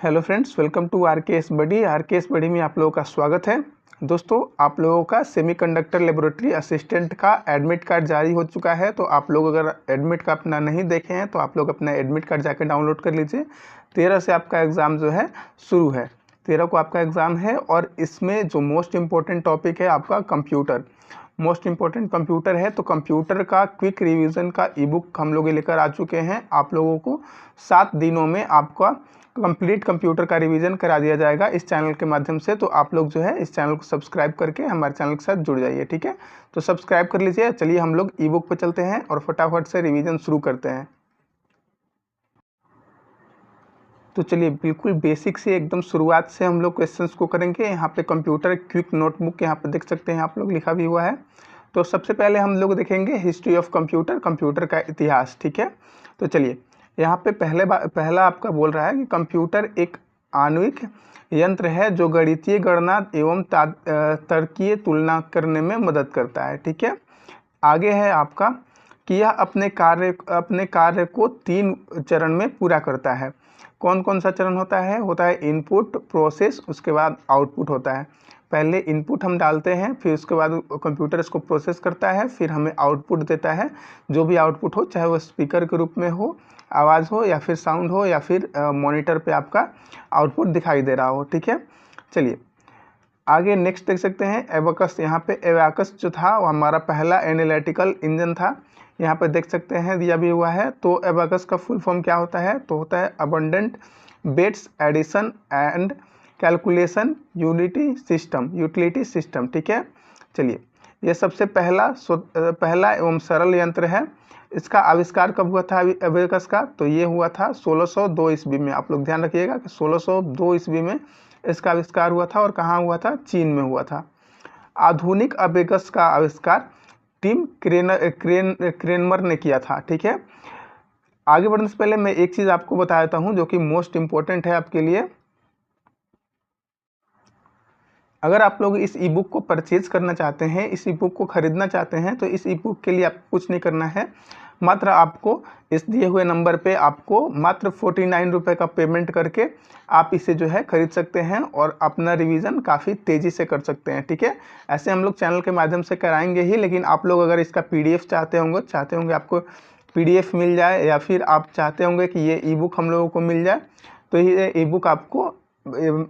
Hello friends, welcome to RKS buddy. RKS buddy में आप लोगों का स्वागत है। दोस्तों, आप लोगों का सेमीकंडक्टर लेबोरेटरी असिस्टेंट का एडमिट कार्ड जारी हो चुका है। तो आप लोग अगर एडमिट कार्ड अपना नहीं देखे हैं तो आप लोग अपना एडमिट कार्ड जाकर डाउनलोड कर लीजिए। 13 से आपका एग्ज़ाम जो है शुरू है। 13 को आपका एग्ज़ाम है और इसमें जो मोस्ट इम्पोर्टेंट टॉपिक है आपका कंप्यूटर, मोस्ट इम्पोर्टेंट कंप्यूटर है। तो कंप्यूटर का क्विक रिवीजन का ई बुक हम लोग लेकर आ चुके हैं। आप लोगों को 7 दिनों में आपका कंप्लीट कंप्यूटर का रिवीजन करा दिया जाएगा इस चैनल के माध्यम से। तो आप लोग जो है इस चैनल को सब्सक्राइब करके हमारे चैनल के साथ जुड़ जाइए, ठीक है। तो सब्सक्राइब कर लीजिए। चलिए हम लोग ई बुक पर चलते हैं और फटाफट से रिवीजन शुरू करते हैं। तो चलिए बिल्कुल बेसिक से एकदम शुरुआत से हम लोग क्वेश्चंस को करेंगे। यहाँ पे कंप्यूटर क्विक नोटबुक यहाँ पे देख सकते हैं आप लोग, लिखा भी हुआ है। तो सबसे पहले हम लोग देखेंगे हिस्ट्री ऑफ कंप्यूटर, कंप्यूटर का इतिहास, ठीक है। तो चलिए यहाँ पे पहला आपका बोल रहा है कि कंप्यूटर एक आणविक यंत्र है जो गणितीय गणना एवं तर्कीय तुलना करने में मदद करता है, ठीक है। आगे है आपका कि यह अपने कार्य को 3 चरण में पूरा करता है। कौन कौन सा चरण होता है इनपुट, प्रोसेस, उसके बाद आउटपुट होता है। पहले इनपुट हम डालते हैं, फिर उसके बाद कंप्यूटर इसको प्रोसेस करता है, फिर हमें आउटपुट देता है। जो भी आउटपुट हो, चाहे वो स्पीकर के रूप में हो, आवाज़ हो, या फिर साउंड हो, या फिर मॉनिटर पे आपका आउटपुट दिखाई दे रहा हो, ठीक है। चलिए आगे नेक्स्ट देख सकते हैं एबाकस। यहाँ पे एबाकस जो था वो हमारा पहला एनालिटिकल इंजन था। यहाँ पे देख सकते हैं दिया भी हुआ है। तो एबाकस का फुल फॉर्म क्या होता है? तो होता है abundant bets addition and calculation utility system, ठीक है। चलिए ये सबसे पहला एवं सरल यंत्र है। इसका आविष्कार कब हुआ था एबाकस का? तो ये हुआ था 1602 ईस्वी में। आप लोग ध्यान रखिएगा कि 1602 ईस्वी में इसका आविष्कार हुआ था। और कहाँ हुआ था? चीन में हुआ था। आधुनिक अबेकस का आविष्कार टिम क्रेनमर ने किया था, ठीक है। आगे बढ़ने से पहले मैं एक चीज़ आपको बता देता हूँ जो कि मोस्ट इम्पोर्टेंट है आपके लिए। अगर आप लोग इस ई बुक को परचेज करना चाहते हैं, इस ई बुक को खरीदना चाहते हैं, तो इस ई बुक के लिए आपको कुछ नहीं करना है। मात्र आपको इस दिए हुए नंबर पे आपको मात्र 49 रुपये का पेमेंट करके आप इसे जो है खरीद सकते हैं और अपना रिवीजन काफ़ी तेज़ी से कर सकते हैं, ठीक है। ऐसे हम लोग चैनल के माध्यम से कराएंगे ही, लेकिन आप लोग अगर इसका PDF चाहते होंगे आपको PDF मिल जाए, या फिर आप चाहते होंगे कि ये ई बुक हम लोगों को मिल जाए, तो ये ई बुक आपको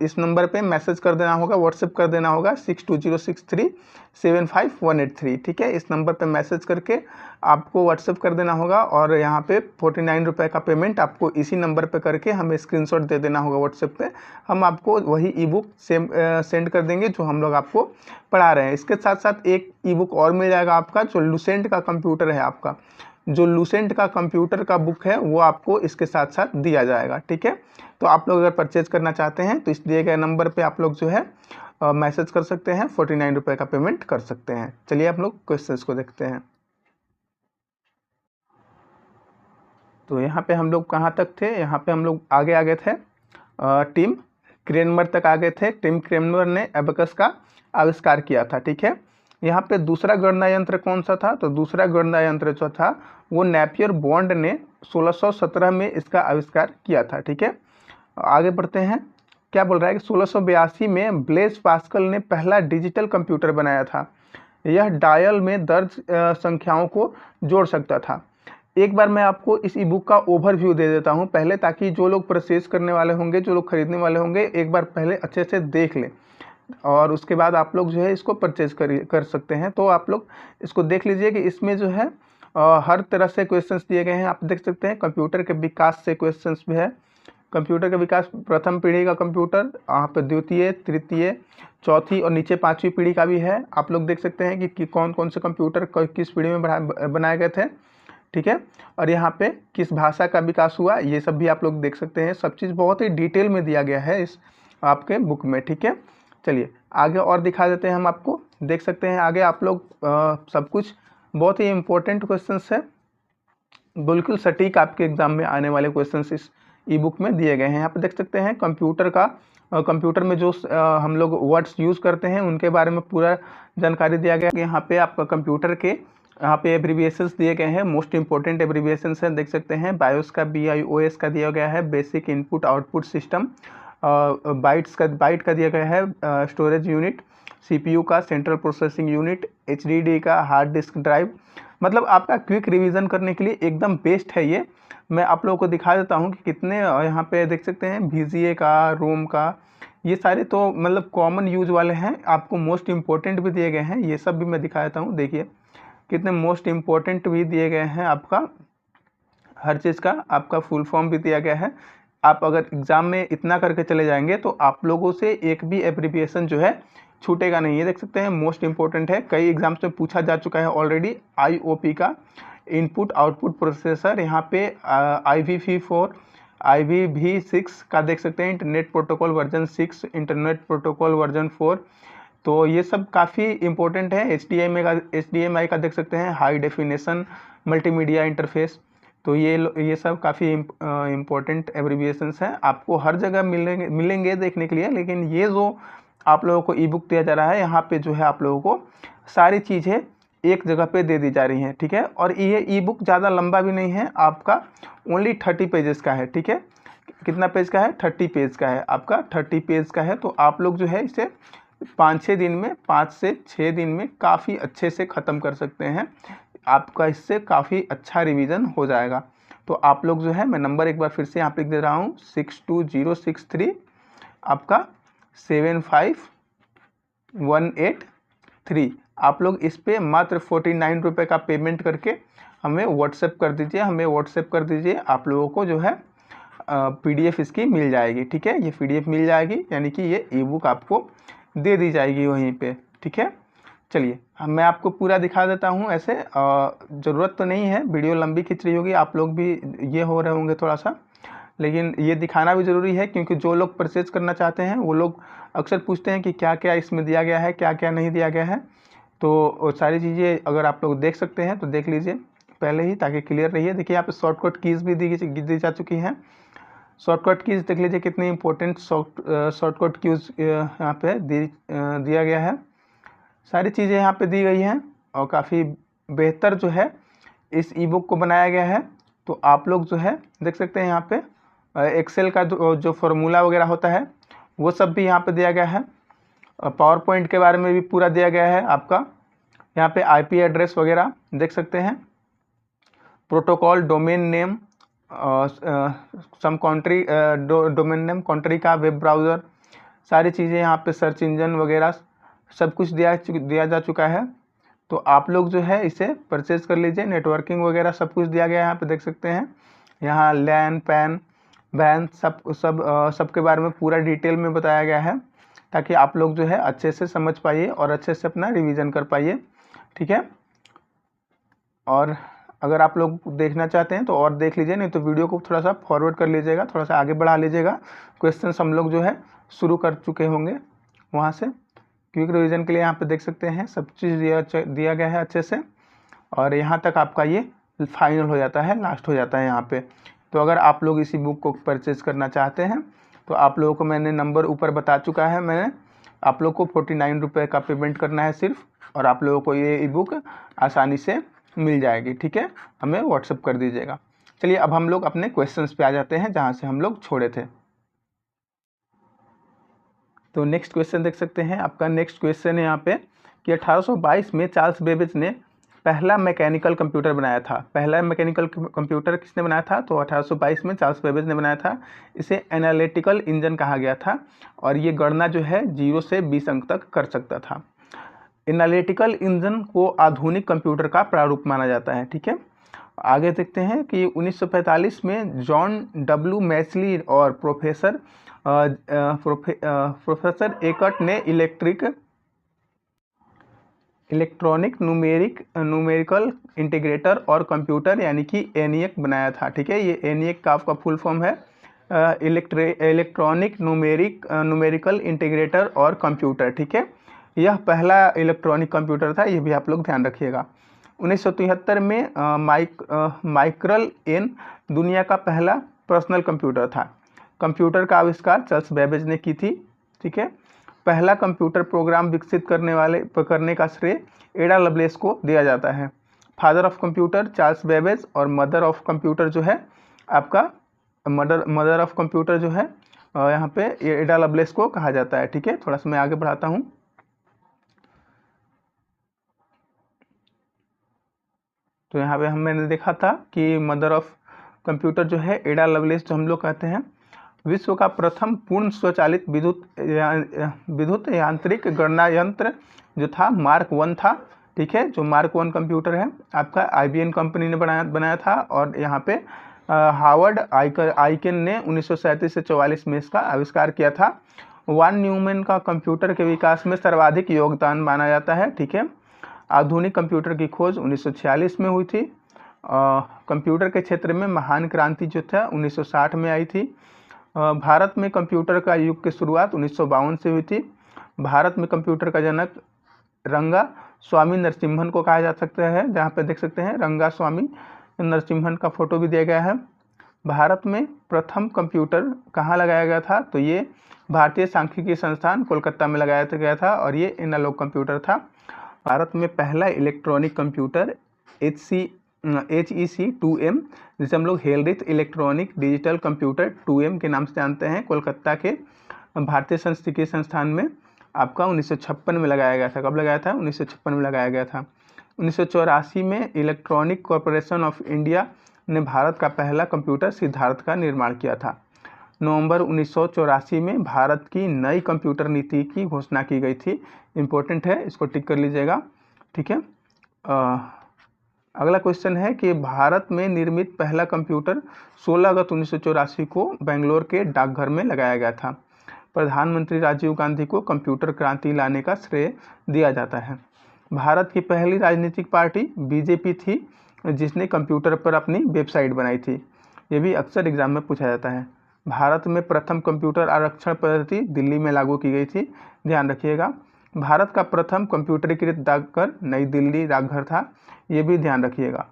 इस नंबर पे मैसेज कर देना होगा, व्हाट्सएप कर देना होगा 6206375183, ठीक है। इस नंबर पे मैसेज करके आपको व्हाट्सएप कर देना होगा और यहाँ पे 49 रुपये का पेमेंट आपको इसी नंबर पे करके हमें स्क्रीनशॉट दे देना होगा व्हाट्सएप पे। हम आपको वही ई बुक सेंड कर देंगे जो हम लोग आपको पढ़ा रहे हैं। इसके साथ साथ एक ई बुक और मिल जाएगा आपका, जो लुसेंट का कंप्यूटर है आपका, जो लुसेंट का कंप्यूटर का बुक है वो आपको इसके साथ साथ दिया जाएगा, ठीक है। तो आप लोग अगर परचेज करना चाहते हैं तो इस दिए गए नंबर पे आप लोग जो है मैसेज कर सकते हैं, 49 रुपये का पेमेंट कर सकते हैं। चलिए आप लोग क्वेश्चंस को देखते हैं। तो यहाँ पे हम लोग कहाँ तक थे? यहाँ पे हम लोग आगे थे, टिम क्रेनमर तक आगे थे। टिम क्रेनमर ने एबाकस का आविष्कार किया था, ठीक है। यहाँ पे दूसरा गणना यंत्र कौन सा था? तो दूसरा गणना यंत्र जो था वो नेपियर बॉन्ड ने 1617 में इसका आविष्कार किया था, ठीक है। आगे बढ़ते हैं। क्या बोल रहा है कि 1682 में ब्लेज पास्कल ने पहला डिजिटल कंप्यूटर बनाया था। यह डायल में दर्ज संख्याओं को जोड़ सकता था। एक बार मैं आपको इस ई बुक का ओवरव्यू दे देता हूं पहले, ताकि जो लोग परचेज करने वाले होंगे, जो लोग खरीदने वाले होंगे, एक बार पहले अच्छे से देख लें और उसके बाद आप लोग जो है इसको परचेज कर सकते हैं। तो आप लोग इसको देख लीजिए कि इसमें जो है हर तरह से क्वेश्चंस दिए गए हैं। आप देख सकते हैं कंप्यूटर के विकास से क्वेश्चंस भी है। कंप्यूटर का विकास, प्रथम पीढ़ी का कंप्यूटर, यहाँ पे द्वितीय, तृतीय, चौथी और नीचे 5वीं पीढ़ी का भी है। आप लोग देख सकते हैं कि कौन कौन से कंप्यूटर किस पीढ़ी में बनाए गए थे, ठीक है। और यहाँ पे किस भाषा का विकास हुआ, ये सब भी आप लोग देख सकते हैं। सब चीज़ बहुत ही डिटेल में दिया गया है इस आपके बुक में, ठीक है। चलिए आगे और दिखा देते हैं हम आपको। देख सकते हैं आगे आप लोग सब कुछ बहुत ही इम्पोर्टेंट क्वेश्चंस है, बिल्कुल सटीक आपके एग्जाम में आने वाले क्वेश्चंस इस ई बुक में दिए गए हैं। यहाँ पे देख सकते हैं कंप्यूटर में जो हम लोग वर्ड्स यूज़ करते हैं उनके बारे में पूरा जानकारी दिया गया है। यहाँ पे आपका कंप्यूटर के यहाँ पे एब्रीविएशंस दिए गए हैं, मोस्ट इंपॉर्टेंट एब्रीविएशंस हैं, देख सकते हैं। बायोस का BIOS का दिया गया है, basic input output system. Byte का दिया गया है स्टोरेज यूनिट, CPU का सेंट्रल प्रोसेसिंग यूनिट, HDD का हार्ड डिस्क ड्राइव। मतलब आपका क्विक रिवीजन करने के लिए एकदम बेस्ट है ये। मैं आप लोगों को दिखा देता हूँ कि कितने यहाँ पे देख सकते हैं VGA का, रोम का, ये सारे तो मतलब कॉमन यूज वाले हैं। आपको मोस्ट इम्पोर्टेंट भी दिए गए हैं, ये सब भी मैं दिखा देता हूँ। देखिए कितने मोस्ट इम्पोर्टेंट भी दिए गए हैं, आपका हर चीज़ का आपका फुल फॉर्म भी दिया गया है। आप अगर एग्ज़ाम में इतना करके चले जाएंगे तो आप लोगों से एक भी एब्रिविएशन जो है छूटेगा नहीं। ये देख सकते हैं मोस्ट इम्पोर्टेंट है, कई एग्जाम्स में पूछा जा चुका है ऑलरेडी। IOP का इनपुट आउटपुट प्रोसेसर, यहाँ पे IPv4 IPv6 का देख सकते हैं, internet protocol version 6, internet protocol version 4। तो ये सब काफ़ी इंपॉर्टेंट है। HDMI का देख सकते हैं, हाई डेफिनेशन मल्टीमीडिया इंटरफेस। तो ये सब काफ़ी इम्पोर्टेंट एब्रिविएशंस हैं, आपको हर जगह मिलेंगे देखने के लिए। लेकिन ये जो आप लोगों को ई बुक दिया जा रहा है, यहाँ पे जो है आप लोगों को सारी चीज़ें एक जगह पे दे दी जा रही हैं, ठीक है। और ये ई बुक ज़्यादा लंबा भी नहीं है, आपका ओनली 30 पेजेस का है, ठीक है। कितना पेज का है? 30 पेज का है, आपका 30 पेज का है। तो आप लोग जो है इसे 5-6 दिन में, 5 से 6 दिन में काफ़ी अच्छे से ख़त्म कर सकते हैं। आपका इससे काफ़ी अच्छा रिवीजन हो जाएगा। तो आप लोग जो है, मैं नंबर एक बार फिर से यहाँ पे लिख दे रहा हूँ, 62063 आपका 75183। आप लोग इस पे मात्र 49 रुपये का पेमेंट करके हमें व्हाट्सएप कर दीजिए, आप लोगों को जो है PDF इसकी मिल जाएगी, ठीक है। ये PDF मिल जाएगी, यानी कि ये ई बुक आपको दे दी जाएगी वहीं पे, ठीक है। चलिए मैं आपको पूरा दिखा देता हूँ। ऐसे ज़रूरत तो नहीं है, वीडियो लंबी खिंच रही होगी, आप लोग भी ये हो रहे होंगे थोड़ा सा, लेकिन ये दिखाना भी ज़रूरी है, क्योंकि जो लोग परचेज करना चाहते हैं वो लोग अक्सर पूछते हैं कि क्या क्या इसमें दिया गया है, क्या क्या नहीं दिया गया है। तो सारी चीज़ें अगर आप लोग देख सकते हैं तो देख लीजिए पहले ही, ताकि क्लियर रहिए। देखिए यहाँ पे शॉर्टकट कीज़ भी दी जा चुकी हैं। शॉर्टकट कीज़ देख लीजिए कितनी इंपॉर्टेंट शॉर्टकट कीज़ यहाँ पे दिया गया है। सारी चीज़ें यहाँ पे दी गई हैं और काफ़ी बेहतर जो है इस ई बुक को बनाया गया है। तो आप लोग जो है देख सकते हैं यहाँ पे एक्सेल का जो फार्मूला वगैरह होता है वो सब भी यहाँ पे दिया गया है। पावर पॉइंट के बारे में भी पूरा दिया गया है आपका। यहाँ पे IP एड्रेस वगैरह देख सकते हैं, protocol, domain name, some country domain name, country का, वेब ब्राउज़र, सारी चीज़ें यहाँ पे, सर्च इंजन वगैरह सब कुछ दिया जा चुका है। तो आप लोग जो है इसे परचेज कर लीजिए। नेटवर्किंग वगैरह सब कुछ दिया गया है, यहाँ पे देख सकते हैं। यहाँ लैन, पैन, वैन सब के बारे में पूरा डिटेल में बताया गया है, ताकि आप लोग जो है अच्छे से समझ पाइए और अच्छे से अपना रिवीजन कर पाइए, ठीक है। और अगर आप लोग देखना चाहते हैं तो और देख लीजिए, नहीं तो वीडियो को थोड़ा सा फॉरवर्ड कर लीजिएगा, थोड़ा सा आगे बढ़ा लीजिएगा। क्वेश्चन हम लोग जो है शुरू कर चुके होंगे वहाँ से। क्विक रिवीजन के लिए यहाँ पे देख सकते हैं सब चीज़ दिया गया है अच्छे से, और यहाँ तक आपका ये फाइनल हो जाता है, लास्ट हो जाता है यहाँ पे। तो अगर आप लोग इसी बुक को परचेज करना चाहते हैं तो आप लोगों को मैंने नंबर ऊपर बता चुका है, मैंने आप लोग को 49 रुपये का पेमेंट करना है सिर्फ, और आप लोगों को ये ई बुक आसानी से मिल जाएगी, ठीक है। हमें व्हाट्सअप कर दीजिएगा। चलिए अब हम लोग अपने क्वेश्चंस पे आ जाते हैं जहाँ से हम लोग छोड़े थे। तो नेक्स्ट क्वेश्चन देख सकते हैं, आपका नेक्स्ट क्वेश्चन है यहाँ पे कि 1822 में चार्ल्स बेबेज ने पहला मैकेनिकल कंप्यूटर बनाया था। पहला मैकेनिकल कंप्यूटर किसने बनाया था? तो 1822 में चार्ल्स बेबेज ने बनाया था। इसे एनालिटिकल इंजन कहा गया था, और ये गणना जो है 0 से 20 अंक तक कर सकता था। एनालिटिकल इंजन को आधुनिक कंप्यूटर का प्रारूप माना जाता है, ठीक है। आगे देखते हैं कि 1945 में जॉन W मैचली और प्रोफेसर एकट ने इलेक्ट्रॉनिक न्यूमेरिकल इंटीग्रेटर और कंप्यूटर यानी कि ENIAC बनाया था, ठीक है। ये ENIAC का आपका फुल फॉर्म है इलेक्ट्रॉनिक न्यूमेरिकल इंटीग्रेटर और कंप्यूटर, ठीक है। यह पहला इलेक्ट्रॉनिक कंप्यूटर था, ये भी आप लोग ध्यान रखिएगा। 1973 में माइक्रल एन दुनिया का पहला पर्सनल कंप्यूटर था। कंप्यूटर का आविष्कार चार्ल्स बेबेज ने की थी, ठीक है। पहला कंप्यूटर प्रोग्राम विकसित करने का श्रेय एडा लवलेस को दिया जाता है। Father of computer Charles Babbage, और मदर ऑफ कंप्यूटर जो है आपका मदर ऑफ कंप्यूटर जो है यहाँ पे एडा लवलेस को कहा जाता है। ठीक है, थोड़ा सा मैं आगे बढ़ाता हूँ। तो यहाँ पे मैंने देखा था कि मदर ऑफ कंप्यूटर जो है एडा लवलेस जो हम लोग कहते हैं। विश्व का प्रथम पूर्ण स्वचालित विद्युत यांत्रिक गणना यंत्र जो था मार्क 1 था। ठीक है, जो मार्क 1 कंप्यूटर है आपका IBM कंपनी ने बनाया था, और यहाँ पे हार्वर्ड आइकेन ने 1937 से 44 में इसका आविष्कार किया था। वान न्यूमैन का कंप्यूटर के विकास में सर्वाधिक योगदान माना जाता है। ठीक है, आधुनिक कंप्यूटर की खोज 1946 में हुई थी। कंप्यूटर के क्षेत्र में महान क्रांति जो था 1960 में आई थी। भारत में कंप्यूटर का युग की शुरुआत 1952 से हुई थी। भारत में कंप्यूटर का जनक रंगा स्वामी नरसिम्हन को कहा जा सकता है, जहाँ पे देख सकते हैं रंगा स्वामी नरसिम्हन का फोटो भी दिया गया है। भारत में प्रथम कंप्यूटर कहाँ लगाया गया था, तो ये भारतीय सांख्यिकी संस्थान कोलकाता में लगाया गया था, और ये एनालॉग कंप्यूटर था। भारत में पहला इलेक्ट्रॉनिक कंप्यूटर HEC 2M, जिसे हम लोग हेलरिथ इलेक्ट्रॉनिक डिजिटल कंप्यूटर 2M के नाम से जानते हैं, कोलकाता के भारतीय सांख्यिकी संस्थान में आपका 1956 में लगाया गया था। कब लगाया था? 1956 में लगाया गया था। 1984 में इलेक्ट्रॉनिक कॉरपोरेशन ऑफ इंडिया ने भारत का पहला कंप्यूटर सिद्धार्थ का निर्माण किया था। नवंबर 1984 में भारत की नई कंप्यूटर नीति की घोषणा की गई थी। इम्पोर्टेंट है, इसको टिक कर लीजिएगा। ठीक है, अगला क्वेश्चन है कि भारत में निर्मित पहला कंप्यूटर 16 अगस्त 1984 को बेंगलोर के डाकघर में लगाया गया था। प्रधानमंत्री राजीव गांधी को कंप्यूटर क्रांति लाने का श्रेय दिया जाता है। भारत की पहली राजनीतिक पार्टी BJP थी, जिसने कंप्यूटर पर अपनी वेबसाइट बनाई थी। ये भी अक्सर एग्जाम में पूछा जाता है। भारत में प्रथम कंप्यूटर आरक्षण पद्धति दिल्ली में लागू की गई थी, ध्यान रखिएगा। भारत का प्रथम कंप्यूटरीकृत डाकघर नई दिल्ली डाकघर था, ये भी ध्यान रखिएगा।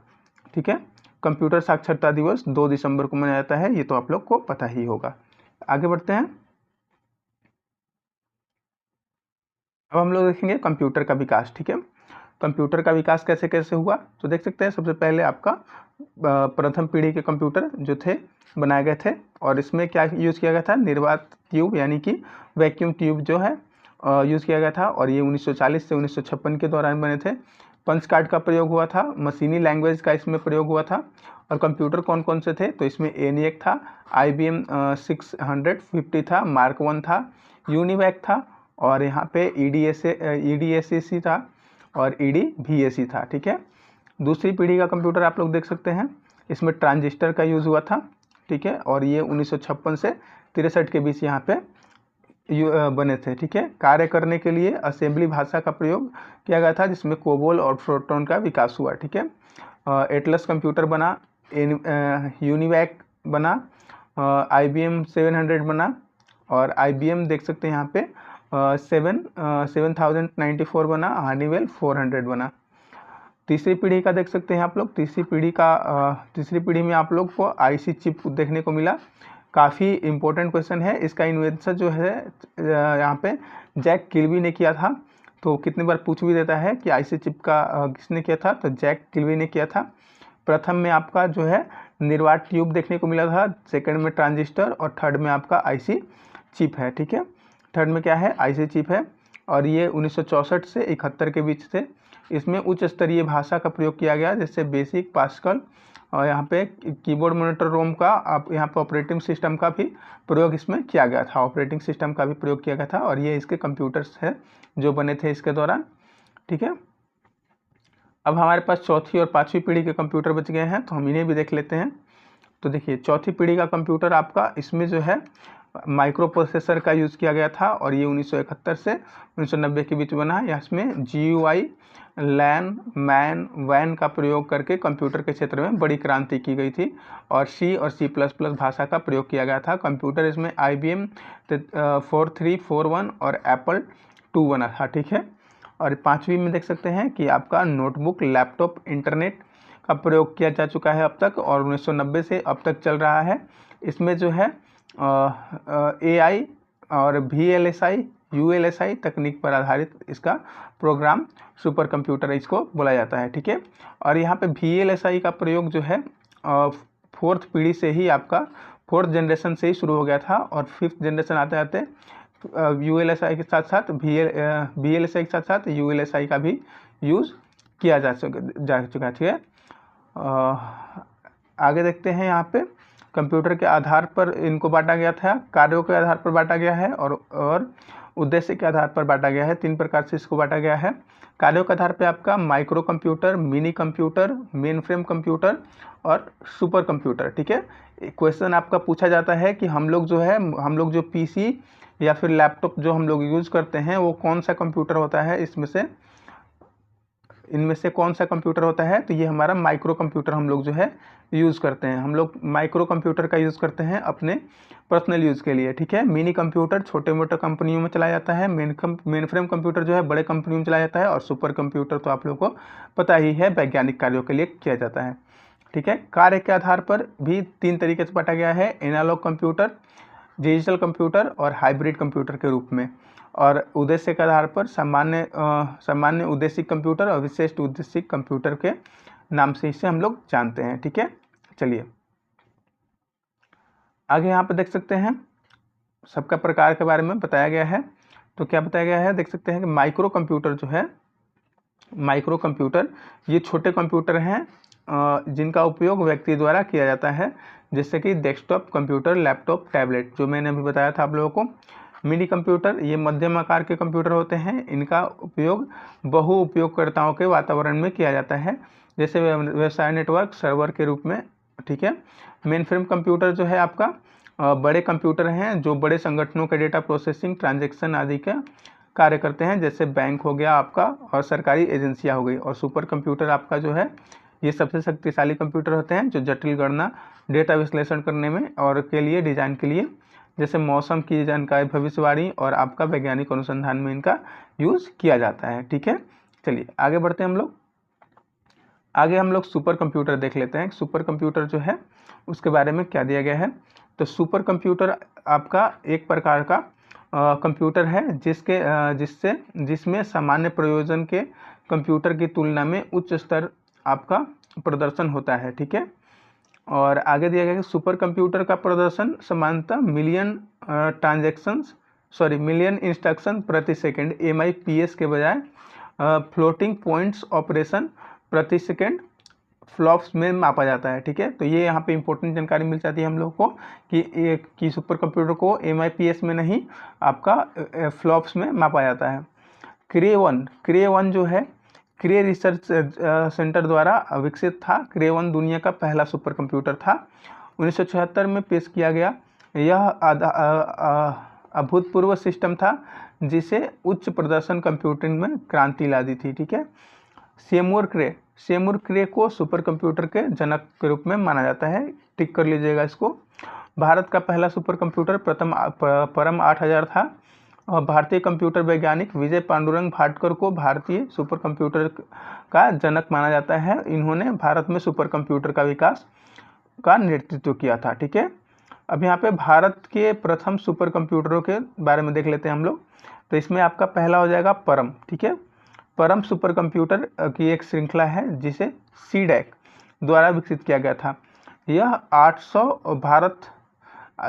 ठीक है, कंप्यूटर साक्षरता दिवस 2 दिसंबर को मनाया जाता है, ये तो आप लोग को पता ही होगा। आगे बढ़ते हैं। अब हम लोग देखेंगे कंप्यूटर का विकास। ठीक है, कंप्यूटर का विकास कैसे कैसे हुआ, तो देख सकते हैं सबसे पहले आपका प्रथम पीढ़ी के कंप्यूटर जो थे बनाए गए थे, और इसमें क्या यूज़ किया गया था? निर्वात ट्यूब यानी कि वैक्यूम ट्यूब जो है यूज़ किया गया था, और ये 1940 से 1956 के दौरान बने थे। पंच कार्ड का प्रयोग हुआ था, मशीनी लैंग्वेज का इसमें प्रयोग हुआ था। और कंप्यूटर कौन कौन से थे, तो इसमें ENIAC था, IBM 650 था, मार्क 1 था, यूनिवैक था, और यहाँ पे EDSAC था, और EDVAC था। ठीक है, दूसरी पीढ़ी का कंप्यूटर आप लोग देख सकते हैं, इसमें ट्रांजिस्टर का यूज़ हुआ था। ठीक है, और ये 1956 से 63 के बीच यहाँ पे बने थे। ठीक है, कार्य करने के लिए असेंबली भाषा का प्रयोग किया गया था, जिसमें कोबोल और फोर्ट्रॉन का विकास हुआ। ठीक है, एटलस कंप्यूटर बना, यूनिवैक बना, IBM 700 बना, और IBM देख सकते हैं यहाँ पे 7094 बना, हनीवेल 400 बना। तीसरी पीढ़ी का देख सकते हैं आप लोग, तीसरी पीढ़ी में आप लोग को IC चिप देखने को मिला। काफ़ी इंपॉर्टेंट क्वेश्चन है, इसका इन्वेंशन जो है यहाँ पे जैक किल्बी ने किया था। तो कितनी बार पूछ भी देता है कि IC चिप का किसने किया था, तो जैक किल्बी ने किया था। प्रथम में आपका जो है निर्वात ट्यूब देखने को मिला था, सेकंड में ट्रांजिस्टर, और थर्ड में आपका IC चिप है। ठीक है, थर्ड में क्या है? IC चिप है, और ये 1964 से 71 के बीच थे। इसमें उच्च स्तरीय भाषा का प्रयोग किया गया, जैसे बेसिक, पास्कल, और यहाँ पे कीबोर्ड मॉनिटर रोम का, आप यहाँ पे ऑपरेटिंग सिस्टम का भी प्रयोग इसमें किया गया था, ऑपरेटिंग सिस्टम का भी प्रयोग किया गया था, और ये इसके कंप्यूटर्स है जो बने थे इसके दौरान। ठीक है, अब हमारे पास चौथी और पाँचवीं पीढ़ी के कंप्यूटर बच गए हैं, तो हम इन्हें भी देख लेते हैं। तो देखिए, चौथी पीढ़ी का कंप्यूटर आपका, इसमें जो है माइक्रो प्रोसेसर का यूज़ किया गया था, और ये 1971 से 1990 के बीच बना। इसमें GUI, LAN, MAN, WAN का प्रयोग करके कंप्यूटर के क्षेत्र में बड़ी क्रांति की गई थी, और C और C++ भाषा का प्रयोग किया गया था। कंप्यूटर इसमें IBM 4341 और Apple II बना था। ठीक है, और पाँचवीं में देख सकते हैं कि आपका नोटबुक, लैपटॉप, इंटरनेट का प्रयोग किया जा चुका है अब तक, और 1990 से अब तक चल रहा है। इसमें जो है AI और VLSI, ULSI तकनीक पर आधारित इसका प्रोग्राम सुपर कंप्यूटर इसको बोला जाता है। ठीक है, और यहाँ पे VLSI का प्रयोग जो है 4th पीढ़ी से ही आपका 4th जनरेशन से ही शुरू हो गया था और 5th जनरेशन आते आते ULSI के साथ साथ VLSI के साथ साथ ULSI का भी यूज़ किया जा चुका है। ठीक है, आगे देखते हैं। यहाँ पे कंप्यूटर के आधार पर इनको बांटा गया था, कार्यों के आधार पर बांटा गया है और उद्देश्य के आधार पर बांटा गया है। 3 प्रकार से इसको बांटा गया है। कार्यों के आधार पर आपका micro computer, mini computer, main frame computer और सुपर कंप्यूटर। ठीक है, क्वेश्चन आपका पूछा जाता है कि हम लोग जो PC या फिर लैपटॉप जो हम लोग यूज़ करते हैं वो कौन सा कंप्यूटर होता है, इनमें से कौन सा कंप्यूटर होता है। तो ये हमारा माइक्रो कंप्यूटर हम लोग यूज़ करते हैं। हम लोग माइक्रो कंप्यूटर का यूज़ करते हैं अपने पर्सनल यूज़ के लिए। ठीक है, मिनी कंप्यूटर छोटे मोटे कंपनियों में चलाया जाता है। मेन फ्रेम कंप्यूटर जो है बड़े कंपनियों में चलाया जाता है और सुपर कंप्यूटर तो आप लोगों को पता ही है वैज्ञानिक कार्यों के लिए किया जाता है। ठीक है, कार्य के आधार पर भी 3 तरीके से बांटा गया है, एनालॉग कंप्यूटर, डिजिटल कंप्यूटर और हाइब्रिड कंप्यूटर के रूप में। और उद्देश्य के आधार पर सामान्य उद्देशिक कंप्यूटर और विशिष्ट उद्देशिक कंप्यूटर के नाम से इसे हम लोग जानते हैं। ठीक है, चलिए आगे यहाँ पर देख सकते हैं सबका प्रकार के बारे में बताया गया है। तो क्या बताया गया है, देख सकते हैं कि माइक्रो कंप्यूटर जो है, माइक्रो कंप्यूटर ये छोटे कंप्यूटर हैं जिनका उपयोग व्यक्ति द्वारा किया जाता है, जैसे कि डेस्कटॉप कंप्यूटर, लैपटॉप, टैबलेट, जो मैंने अभी बताया था आप लोगों को। मिनी कंप्यूटर ये मध्यम आकार के कंप्यूटर होते हैं, इनका उपयोग बहु उपयोगकर्ताओं के वातावरण में किया जाता है, जैसे व्यवसाय नेटवर्क सर्वर के रूप में। ठीक है, मेन फ्रेम कंप्यूटर जो है आपका बड़े कंप्यूटर हैं जो बड़े संगठनों के डेटा प्रोसेसिंग, ट्रांजैक्शन आदि का कार्य करते हैं, जैसे बैंक हो गया आपका और सरकारी एजेंसियां हो गई। और सुपर कंप्यूटर आपका जो है ये सबसे शक्तिशाली कंप्यूटर होते हैं जो जटिल गणना, डेटा विश्लेषण करने में और के लिए डिजाइन के लिए, जैसे मौसम की जानकारी, भविष्यवाणी और आपका वैज्ञानिक अनुसंधान में इनका यूज़ किया जाता है। ठीक है, चलिए आगे बढ़ते हैं। आगे हम लोग सुपर कंप्यूटर देख लेते हैं। सुपर कंप्यूटर जो है उसके बारे में क्या दिया गया है। तो सुपर कंप्यूटर आपका एक प्रकार का कंप्यूटर है जिसमें सामान्य प्रयोजन के कंप्यूटर की तुलना में उच्च स्तर आपका प्रदर्शन होता है। ठीक है, और आगे दिया गया कि सुपर कंप्यूटर का प्रदर्शन सामान्यतः मिलियन इंस्ट्रक्शन प्रति सेकंड MIPS के बजाय फ्लोटिंग पॉइंट्स ऑपरेशन प्रति सेकंड फ्लॉप्स में मापा जाता है। ठीक है, तो ये यहाँ पे इंपॉर्टेंट जानकारी मिल जाती है हम लोग को कि सुपर कंप्यूटर को MIPS में नहीं आपका फ्लॉप्स में मापा जाता है। क्रे वन जो है क्रे रिसर्च सेंटर द्वारा विकसित था। क्रे 1 दुनिया का पहला सुपर कंप्यूटर था, 1976 में पेश किया गया। यह अभूतपूर्व सिस्टम था जिसे उच्च प्रदर्शन कंप्यूटिंग में क्रांति ला दी थी। ठीक है, सेमूर क्रे को सुपर कंप्यूटर के जनक के रूप में माना जाता है, टिक कर लीजिएगा इसको। भारत का पहला सुपर कंप्यूटर परम 8000 था और भारतीय कंप्यूटर वैज्ञानिक विजय पांडुरंग भाटकर को भारतीय सुपर कंप्यूटर का जनक माना जाता है। इन्होंने भारत में सुपर कंप्यूटर का विकास का नेतृत्व किया था। ठीक है, अब यहाँ पे भारत के प्रथम सुपर कंप्यूटरों के बारे में देख लेते हैं हम लोग। तो इसमें आपका पहला हो जाएगा परम। ठीक है, परम सुपर कंप्यूटर की एक श्रृंखला है जिसे CDAC द्वारा विकसित किया गया था। यह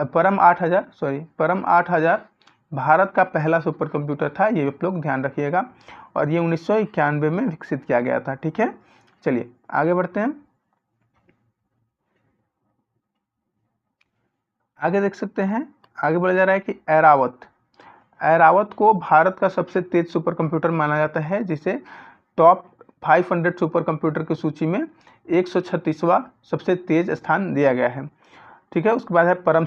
परम 8000 भारत का पहला सुपर कंप्यूटर था, ये आप लोग ध्यान रखिएगा, और ये 1991 में विकसित किया गया था। ठीक है, चलिए आगे बढ़ते हैं। आगे देख सकते हैं, आगे बढ़ा जा रहा है कि ऐरावत को भारत का सबसे तेज सुपर कंप्यूटर माना जाता है, जिसे टॉप 500 सुपर कंप्यूटर की सूची में 136वां सबसे तेज स्थान दिया गया है। ठीक है, उसके बाद है परम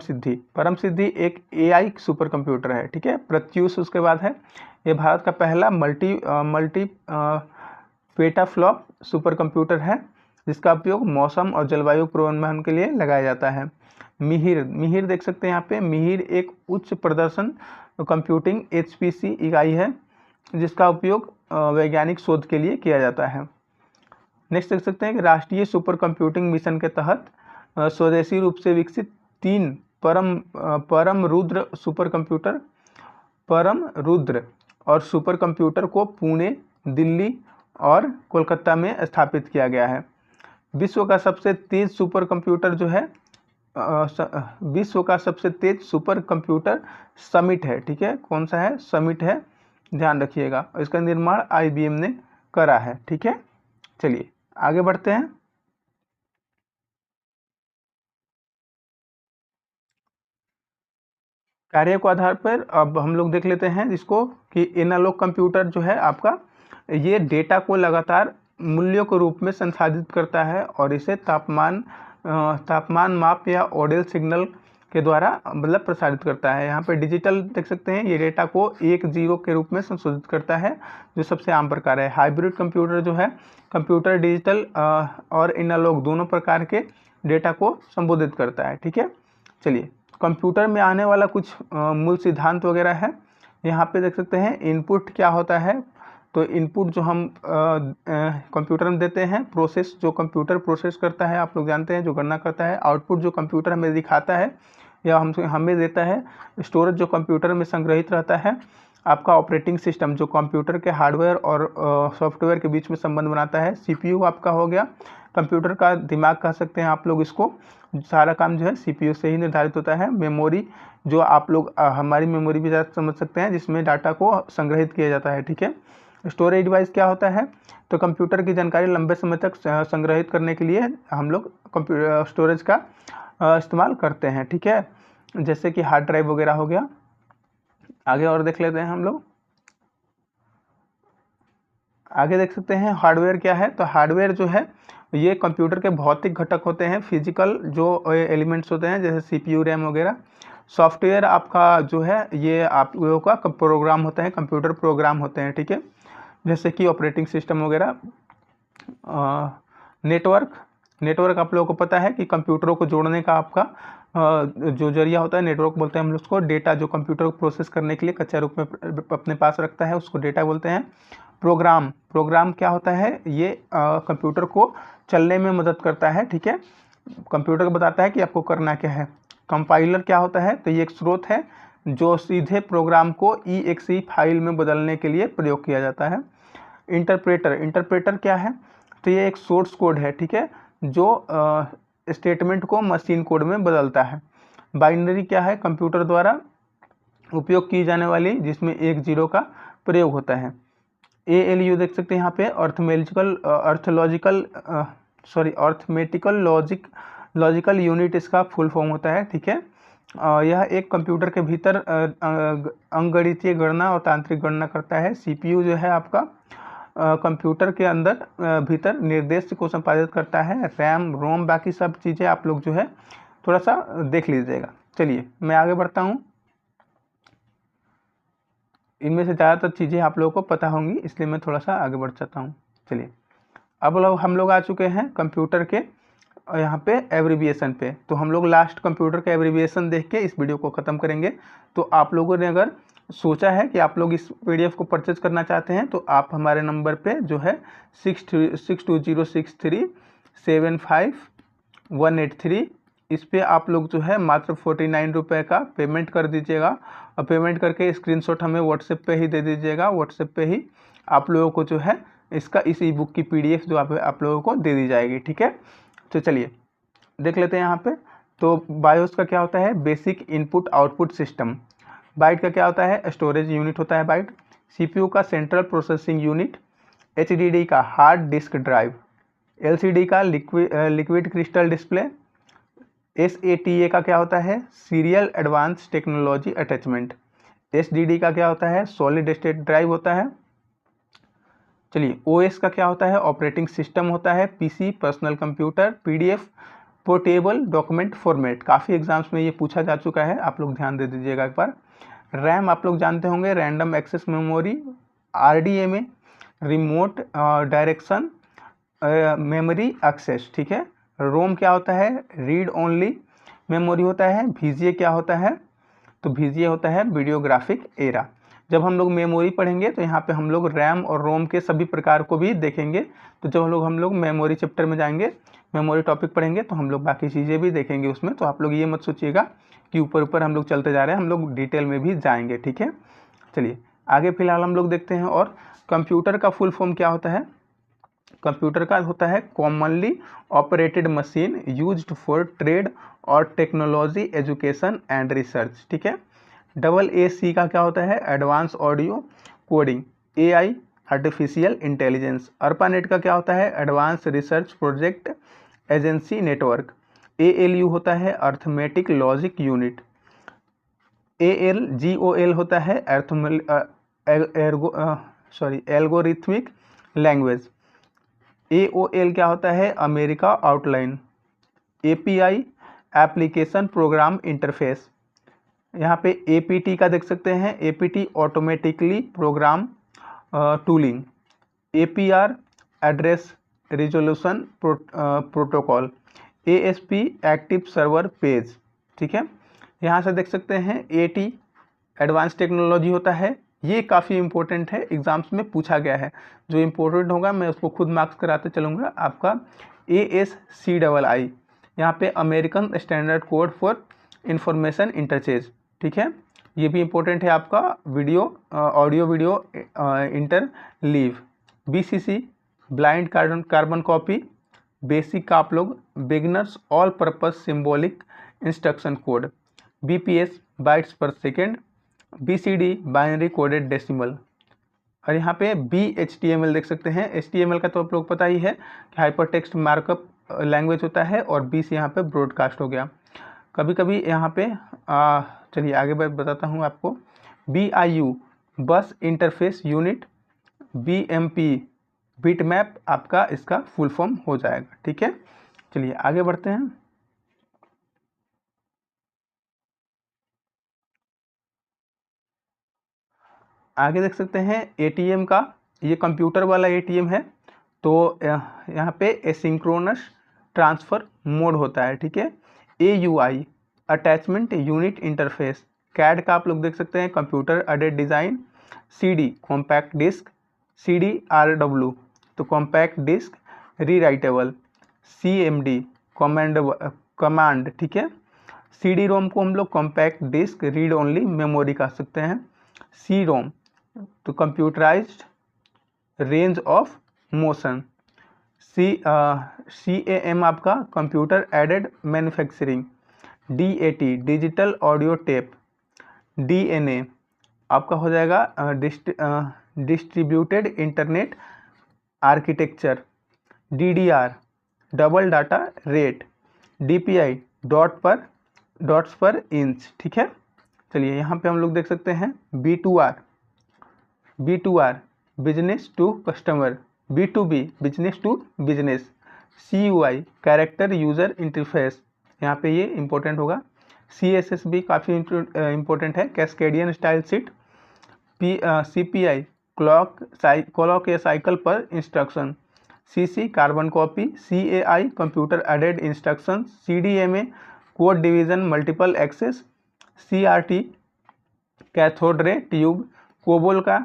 सिद्धि एक AI सुपर कंप्यूटर है। ठीक है, प्रत्यूष उसके बाद है। ये भारत का पहला मल्टी पेटाफ्लॉप सुपर कंप्यूटर है जिसका उपयोग मौसम और जलवायु पूर्वानुमान के लिए लगाया जाता है। मिहिर देख सकते हैं यहाँ पे। मिहिर एक उच्च प्रदर्शन कंप्यूटिंग HPC इकाई है जिसका उपयोग वैज्ञानिक शोध के लिए किया जाता है। नेक्स्ट देख सकते हैं कि राष्ट्रीय सुपर कंप्यूटिंग मिशन के तहत स्वदेशी रूप से विकसित 3 परम रुद्र और सुपर कंप्यूटर को पुणे, दिल्ली और कोलकाता में स्थापित किया गया है। विश्व का सबसे तेज सुपर कंप्यूटर जो है विश्व का सबसे तेज सुपर कंप्यूटर समिट है, ठीक है, कौन सा है, समिट है, ध्यान रखिएगा। इसका निर्माण IBM ने करा है, ठीक है। चलिए आगे बढ़ते हैं। कार्य को आधार पर अब हम लोग देख लेते हैं जिसको कि एनालॉग कंप्यूटर जो है आपका, ये डेटा को लगातार मूल्यों के रूप में संसाधित करता है और इसे तापमान माप या ऑडियल सिग्नल के द्वारा मतलब प्रसारित करता है। यहाँ पे डिजिटल देख सकते हैं, ये डेटा को 1-0 के रूप में संशोधित करता है, जो सबसे आम प्रकार है। हाइब्रिड कंप्यूटर जो है, कंप्यूटर डिजिटल और एनालॉग दोनों प्रकार के डेटा को संबोधित करता है, ठीक है। चलिए कंप्यूटर में आने वाला कुछ मूल सिद्धांत वगैरह है। यहाँ पे देख सकते हैं इनपुट क्या होता है। तो इनपुट जो हम कंप्यूटर में देते हैं, प्रोसेस जो कंप्यूटर प्रोसेस करता है, आप लोग जानते हैं, जो गणना करता है। आउटपुट जो कंप्यूटर हमें दिखाता है या हमें देता है। स्टोरेज जो कंप्यूटर में संग्रहित रहता है। आपका ऑपरेटिंग सिस्टम जो कंप्यूटर के हार्डवेयर और सॉफ्टवेयर के बीच में संबंध बनाता है। CPU आपका हो गया, कंप्यूटर का दिमाग कह सकते हैं आप लोग इसको। सारा काम जो है CPU से ही निर्धारित होता है। मेमोरी जो आप लोग हमारी मेमोरी भी ज़्यादा समझ सकते हैं, जिसमें डाटा को संग्रहित किया जाता है, ठीक है। स्टोरेज डिवाइस क्या होता है, तो कंप्यूटर की जानकारी लंबे समय तक संग्रहित करने के लिए हम लोग कंप्यूटर स्टोरेज का इस्तेमाल करते हैं, ठीक है, जैसे कि हार्ड ड्राइव वगैरह हो गया। आगे और देख लेते हैं हम लोग। आगे देख सकते हैं हार्डवेयर क्या है। तो हार्डवेयर जो है ये कंप्यूटर के भौतिक घटक होते हैं, फिजिकल जो एलिमेंट्स होते हैं, जैसे CPU रैम वगैरह। सॉफ्टवेयर आपका जो है ये आप लोगों का प्रोग्राम होता है, कंप्यूटर प्रोग्राम होते हैं, ठीक है, जैसे कि ऑपरेटिंग सिस्टम वगैरह। नेटवर्क आप लोगों को पता है कि कंप्यूटरों को जोड़ने का आपका जो जरिया होता है, नेटवर्क बोलते हैं हम उसको। डेटा जो कंप्यूटर को प्रोसेस करने के लिए कच्चा रूप में अपने पास रखता है, उसको डेटा बोलते हैं। प्रोग्राम क्या होता है, ये कंप्यूटर को चलने में मदद करता है, ठीक है, कंप्यूटर को बताता है कि आपको करना क्या है। कंपाइलर क्या होता है, तो ये एक स्रोत है जो सीधे प्रोग्राम को EXE फाइल में बदलने के लिए प्रयोग किया जाता है। इंटरप्रेटर क्या है, तो ये एक सोर्स कोड है, ठीक है, जो स्टेटमेंट को मशीन कोड में बदलता है। बाइनरी क्या है, कंप्यूटर द्वारा उपयोग की जाने वाली जिसमें 1-0 का प्रयोग होता है। ALU देख सकते हैं यहाँ पे, अर्थमेटिकल लॉजिकल यूनिट इसका फुल फॉर्म होता है, ठीक है। यह एक कंप्यूटर के भीतर अंकगणितीय गणना और तांत्रिक गणना करता है। CPU जो है आपका कंप्यूटर के अंदर भीतर निर्देश को संपादित करता है। रैम रोम बाकी सब चीज़ें आप लोग जो है थोड़ा सा देख लीजिएगा। चलिए मैं आगे बढ़ता हूँ। इनमें से ज़्यादातर चीज़ें आप लोगों को पता होंगी, इसलिए मैं थोड़ा सा आगे बढ़ जाता हूँ। चलिए अब हम लोग आ चुके हैं कंप्यूटर के यहाँ पे एब्रीविएशन पे। तो हम लोग लास्ट कंप्यूटर का एब्रीविएशन देख के इस वीडियो को ख़त्म करेंगे। तो आप लोगों ने अगर सोचा है कि आप लोग इस PDF को परचेज करना चाहते हैं, तो आप हमारे नंबर पे जो है 6206375183 इस पे आप लोग जो है मात्र 49 रुपये का पेमेंट कर दीजिएगा। और पेमेंट करके स्क्रीनशॉट हमें व्हाट्सएप पे ही दे दीजिएगा। व्हाट्सएप पे ही आप लोगों को जो है इसका इस ई-बुक की PDF जो आप लोगों को दे दी जाएगी, ठीक है। तो चलिए देख लेते हैं यहाँ पे। तो बायोस का क्या होता है, basic input output system. Byte का क्या होता है, स्टोरेज यूनिट होता है बाइट। CPU का सेंट्रल प्रोसेसिंग यूनिट। HDD का हार्ड डिस्क ड्राइव। LCD का लिक्विड क्रिस्टल डिस्प्ले। SATA का क्या होता है, serial advance technology attachment. SDD का क्या होता है, सॉलिड स्टेट ड्राइव होता है। चलिए OS का क्या होता है, ऑपरेटिंग सिस्टम होता है। PC personal computer. PDF portable document format, काफ़ी एग्जाम्स में ये पूछा जा चुका है, आप लोग ध्यान दे दीजिएगा एक बार। रैम आप लोग जानते होंगे, random access memory. RDMA remote direction memory access, ठीक है। रोम क्या होता है, रीड ओनली मेमोरी होता है। VGA क्या होता है, तो VGA होता है वीडियोग्राफिक एरा। जब हम लोग मेमोरी पढ़ेंगे तो यहाँ पे हम लोग रैम और रोम के सभी प्रकार को भी देखेंगे। तो जब हम लोग मेमोरी चैप्टर में जाएंगे, मेमोरी टॉपिक पढ़ेंगे, तो हम लोग बाकी चीज़ें भी देखेंगे उसमें। तो आप लोग ये मत सोचिएगा कि ऊपर ऊपर हम लोग चलते जा रहे हैं, हम लोग डिटेल में भी जाएंगे, ठीक है। चलिए आगे फिलहाल हम लोग देखते हैं। और कंप्यूटर का फुल फॉर्म क्या होता है, कंप्यूटर का होता है commonly operated machine used for trade और टेक्नोलॉजी, एजुकेशन एंड रिसर्च, ठीक है। AAC का क्या होता है, advance audio coding, AI artificial intelligence. ARPANET का क्या होता है, advance research project agency network. ALU होता है अर्थमेटिक लॉजिक यूनिट। ALGOL होता है एल्गोरिथमिक लैंग्वेज। AOL क्या होता है, America outline. API application program interface. यहाँ पे APT का देख सकते हैं, APT automatically program tooling. APR address resolution protocol. ASP active server page, ठीक है। यहाँ से देख सकते हैं AT एडवांस टेक्नोलॉजी होता है, ये काफ़ी इंपॉर्टेंट है, एग्जाम्स में पूछा गया है। जो इंपॉर्टेंट होगा मैं उसको खुद मार्क्स कराते चलूँगा। आपका ASCII, यहाँ पे American standard code for information interchange, ठीक है। ये भी इंपॉर्टेंट है आपका audio video interleave. BCC blind carbon copy. Basic का आप लोग beginners all purpose symbolic instruction code. BPS bytes per second. BCD binary coded decimal. और यहाँ पे BHTML देख सकते हैं। HTML का तो आप लोग पता ही है कि हाइपर टेक्स्ट मार्कअप लैंग्वेज होता है, और B से यहाँ पे ब्रॉडकास्ट हो गया। कभी कभी यहाँ पे चलिए आगे बताता हूँ आपको। BIU बस इंटरफेस यूनिट। BMP बिटमैप आपका इसका फुल फॉर्म हो जाएगा, ठीक है। चलिए आगे बढ़ते हैं। आगे देख सकते हैं ATM का, ये कंप्यूटर वाला ATM है। तो यहाँ पे एसिंक्रोनस ट्रांसफ़र मोड होता है, ठीक है। AUI attachment unit interface. CAD का आप लोग देख सकते हैं computer aided design. CD compact disc. CDRW तो compact disc rewritable. CMD command, ठीक है। CD-ROM को हम लोग compact disc read only memory कह सकते हैं। CROM तो computerised range of motion. CAM आपका computer aided manufacturing. DAT digital audio tape. DNA आपका हो जाएगा distributed internet architecture. DDR double data rate. DPI dots पर इंच, ठीक है। चलिए यहाँ पे हम लोग देख सकते हैं B2R business to customer. B2B business to business. CUI character user interface, यहाँ पे ये इंपॉर्टेंट होगा। CSS भी काफ़ी इंपॉर्टेंट है, cascading style sheet. CPI clock या cycle per instruction. CC carbon copy. CAI computer aided instruction. CDMA code division multiple access. CRT cathode ray tube. COBOL का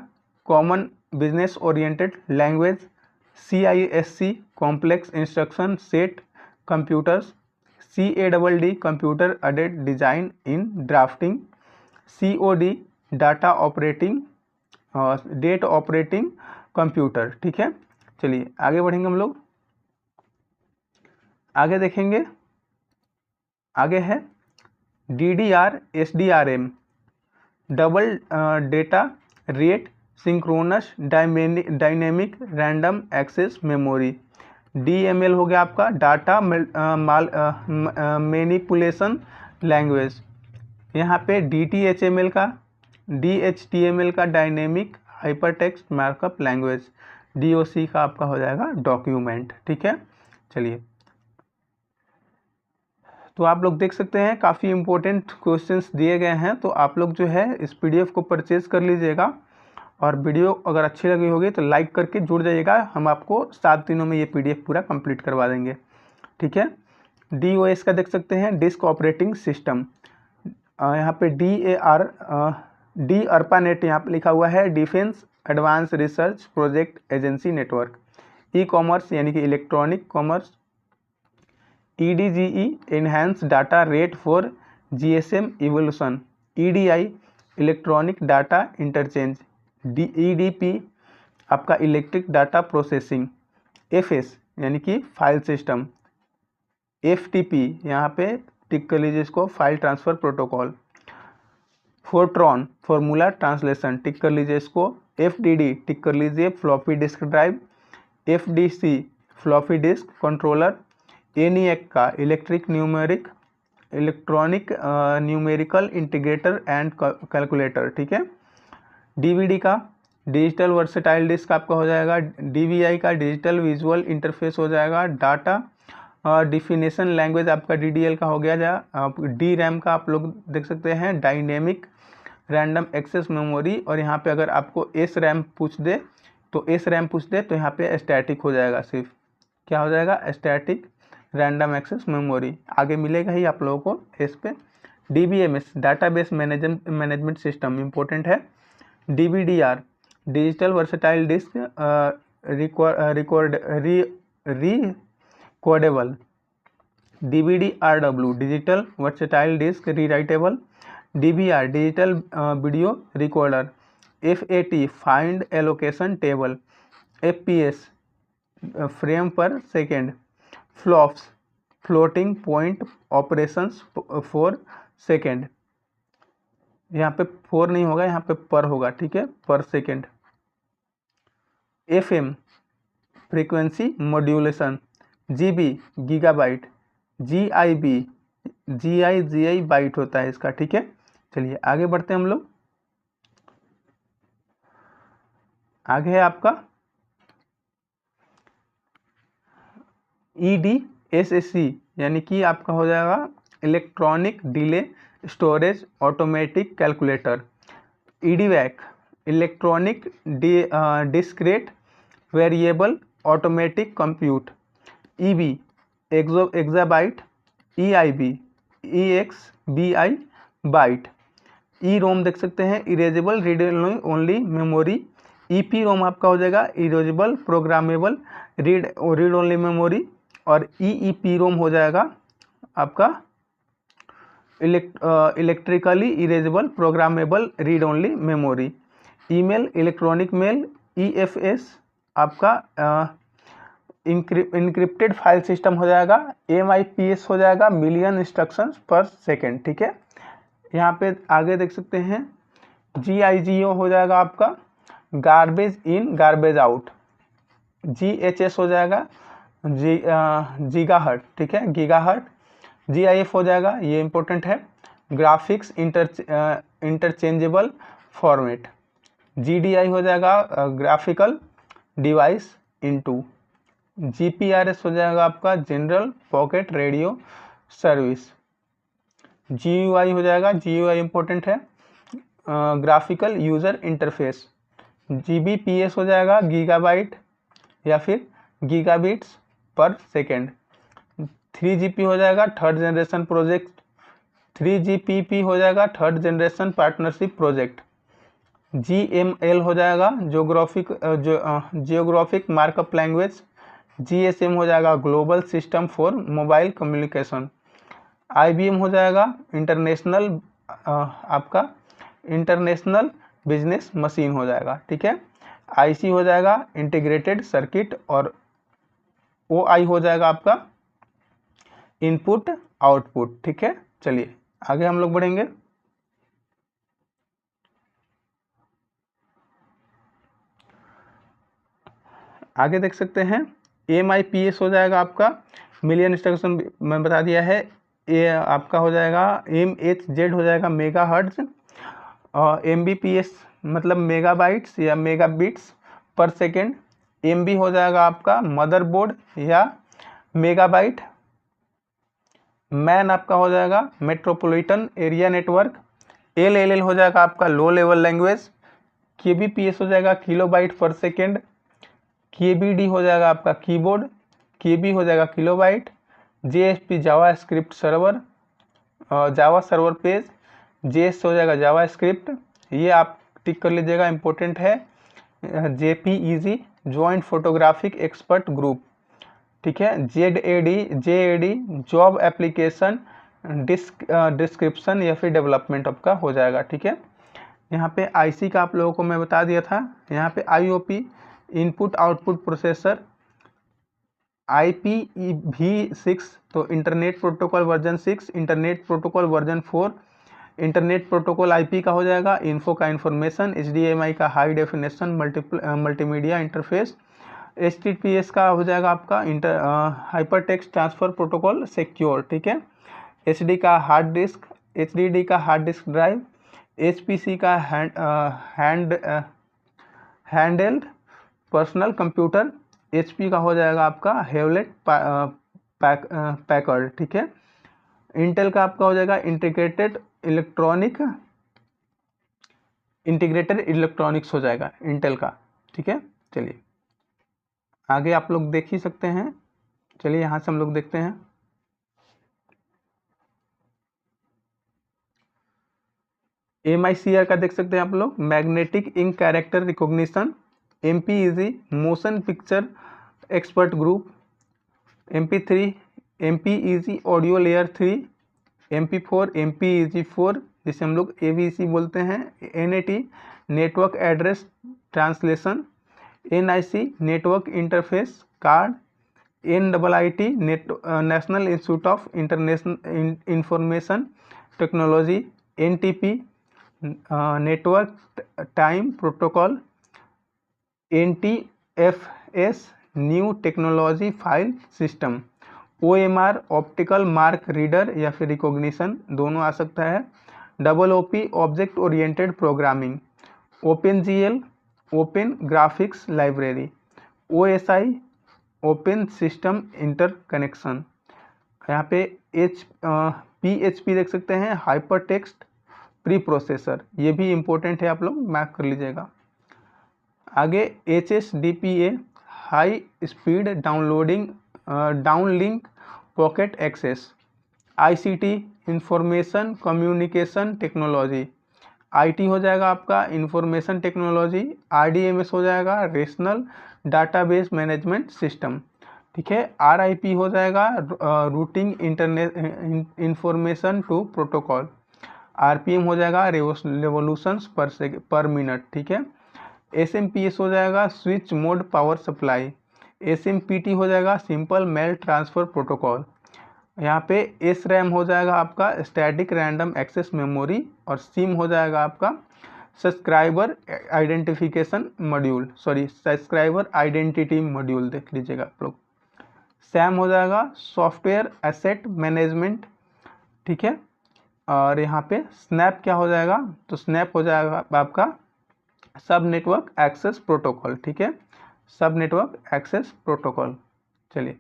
common business oriented language. CISC complex instruction set computers. CADD computer aided design in drafting. COD data operating date operating computer, ठीक है। चलिए आगे बढ़ेंगे हम लोग। आगे देखेंगे, आगे है DDR SDRM double data rate synchronous dynamic random access memory. DML हो गया आपका डाटा मैनिपुलेशन लैंग्वेज। यहाँ पे DHTML का dynamic hypertext markup language. DOC का आपका हो जाएगा डॉक्यूमेंट, ठीक है। चलिए तो आप लोग देख सकते हैं काफ़ी इंपॉर्टेंट क्वेश्चंस दिए गए हैं, तो आप लोग जो है इस PDF को परचेज कर लीजिएगा, और वीडियो अगर अच्छी लगी होगी तो लाइक करके जुड़ जाइएगा। हम आपको 7 दिनों में ये PDF पूरा कंप्लीट करवा देंगे, ठीक है। DOS का देख सकते हैं डिस्क ऑपरेटिंग सिस्टम। यहाँ पे ARPANET यहाँ पे लिखा हुआ है defence advance research project agency network. E-commerce यानी कि electronic commerce. EDGE enhance data rate for GSM evolution. EDI electronic data interchange. EDP आपका इलेक्ट्रिक डाटा प्रोसेसिंग। FS यानी कि फाइल सिस्टम, FTP यहाँ पे टिक कर लीजिए इसको, file transfer protocol, fortran formula translation tick कर लीजिए इसको, FDD टिक कर लीजिए floppy disk drive, FDC floppy disk controller, ENIAC का electronic numerical integrator and calculator, ठीक है। DVD का डिजिटल वर्सेटाइल डिस्क आपका हो जाएगा, DVI का डिजिटल विजुअल इंटरफेस हो जाएगा, डाटा डिफिनेशन लैंग्वेज आपका DDL का हो गया। DRAM का आप लोग देख सकते हैं डायनेमिक रैंडम एक्सेस मेमोरी, और यहाँ पे अगर आपको SRAM पूछ दे तो यहाँ पे स्टैटिक हो जाएगा, सिर्फ क्या हो जाएगा, स्टैटिक रैंडम एक्सेस मेमोरी, आगे मिलेगा ही आप लोगों को इस पे। DBMS database management system important है। DVDR digital versatile disk recordable, DVD-RW digital versatile disk rewritable, DVR digital video recorder, FAT find allocation table, FPS frame per second, flops floating point operations for second, यहाँ पे 4 नहीं होगा, यहाँ पे पर होगा, ठीक है, per second. FM frequency modulation, GB gigabyte, GIB GI byte होता है इसका, ठीक है। चलिए आगे बढ़ते हैं हम लोग। आगे है आपका EDSSC यानी कि आपका हो जाएगा electronic delay storage automatic calculator, EDVAC electronic discrete variable automatic compute, EB exabyte, EIB EXBI byte, EROM देख सकते हैं erasable read only memory, EPROM आपका हो जाएगा erasable programmable read only memory, और EEPROM हो जाएगा आपका electrically erasable programmable read only memory. Email electronic mail, EFS आपका इनक्रिप्टेड फाइल सिस्टम हो जाएगा, MIPS हो जाएगा मिलियन इंस्ट्रक्शंस पर सेकेंड, ठीक है। यहाँ पे आगे देख सकते हैं GIGO हो जाएगा आपका garbage in garbage out, GHS हो जाएगा गीगाहर्ट, ठीक है, गीगाहर्ट, GIF हो जाएगा, ये इंपॉर्टेंट है, ग्राफिक्स इंटरचेंजेबल फॉर्मेट, GDI हो जाएगा ग्राफिकल डिवाइस इनटू, GPRS हो जाएगा आपका general pocket radio service, GUI हो जाएगा, GUI इंपॉर्टेंट है ग्राफिकल यूजर इंटरफेस, GBPS हो जाएगा गीगाबाइट या फिर गीगाबिट्स पर सेकेंड, 3GP हो जाएगा थर्ड जनरेशन प्रोजेक्ट, 3GPP हो जाएगा third generation partnership project, GML हो जाएगा जियोग्राफिक मार्कअप लैंग्वेज, GSM हो जाएगा global system for mobile communication, IBM हो जाएगा इंटरनेशनल आपका इंटरनेशनल बिजनेस मशीन हो जाएगा, ठीक है। IC हो जाएगा इंटीग्रेटेड सर्किट, और OI हो जाएगा आपका इनपुट आउटपुट, ठीक है। चलिए आगे हम लोग बढ़ेंगे। आगे देख सकते हैं MIPS हो जाएगा आपका मिलियन इंस्ट्रक्शन, मैं बता दिया है, ये आपका हो जाएगा MHZ हो जाएगा मेगा हर्ट्ज, और MBPS मतलब मेगाबाइट्स या मेगाबिट्स पर सेकेंड, MB हो जाएगा आपका मदरबोर्ड या मेगाबाइट, मैन आपका हो जाएगा मेट्रोपॉलिटन एरिया नेटवर्क, LLL हो जाएगा आपका लो लेवल लैंग्वेज, KBPS हो जाएगा किलोबाइट पर सेकेंड, KBD हो जाएगा आपका कीबोर्ड, KB हो जाएगा kilobyte, JSP java script server, java server page, JS हो जाएगा जावा स्क्रिप्ट, ये आप टिक कर लीजिएगा इंपॉर्टेंट है, JPEG joint photographic expert group, ठीक है, JAD जॉब एप्लीकेशन डिस्क्रिप्शन या फिर डेवलपमेंट आपका हो जाएगा, ठीक है। यहाँ पे IC का आप लोगों को मैं बता दिया था, यहाँ पे IOP input output processor, IPv6 तो internet protocol version 6, internet protocol version 4, internet protocol IP का हो जाएगा, इन्फो का इन्फॉर्मेशन, HDMI का high definition multimedia interface, HTTPS का हो जाएगा आपका hyper text transfer protocol secure, ठीक है। HD का हार्ड डिस्क, HDD का हार्ड डिस्क ड्राइव, HPC का हैंडहेल्ड पर्सनल कंप्यूटर, HP का हो जाएगा आपका हेवलेट पैकर्ड, ठीक है। इंटेल का आपका हो जाएगा इंटीग्रेटेड इलेक्ट्रॉनिक्स हो जाएगा इंटेल का, ठीक है। चलिए आगे आप लोग देख ही सकते हैं, चलिए यहाँ से हम लोग देखते हैं। MICR का देख सकते हैं आप लोग, magnetic ink character recognition, MPEG motion picture expert group, MP3 MPEG audio layer 3, MP4 MPEG4 जिसे हम लोग AVC बोलते हैं, NAT network address translation, NIC network interface card, NIIT national institute of information technology, NTP network time protocol, NTFS new technology file system, OMR optical mark reader या फिर recognition दोनों आ सकता है, OOP object oriented programming, OpenGL open graphics library, OSI open system interconnection. यहाँ पे PHP देख सकते हैं, हाइपर टेक्स्ट प्री प्रोसेसर, ये भी इम्पोर्टेंट है, आप लोग मार्क कर लीजिएगा। आगे HSDPA high speed downlink pocket access, ICT information communication technology, IT हो जाएगा आपका इंफॉर्मेशन टेक्नोलॉजी, RDMS हो जाएगा रेशनल डाटाबेस मैनेजमेंट सिस्टम, ठीक है। RIP हो जाएगा routing internet information to protocol, RPM हो जाएगा रेवोल्यूशंस पर मिनट, ठीक है। SMPS हो जाएगा switch mode power supply, SMPT हो जाएगा सिंपल मेल ट्रांसफ़र प्रोटोकॉल। यहाँ पे SRAM हो जाएगा आपका स्टैटिक रैंडम एक्सेस मेमोरी, और SIM हो जाएगा आपका subscriber identification module, subscriber identity module देख लीजिएगा आप लोग। SAM हो जाएगा सॉफ्टवेयर एसेट मैनेजमेंट, ठीक है। और यहाँ पे स्नैप क्या हो जाएगा, तो स्नैप हो जाएगा आपका सब नेटवर्क एक्सेस प्रोटोकॉल, ठीक है, सब नेटवर्क एक्सेस प्रोटोकॉल। चलिए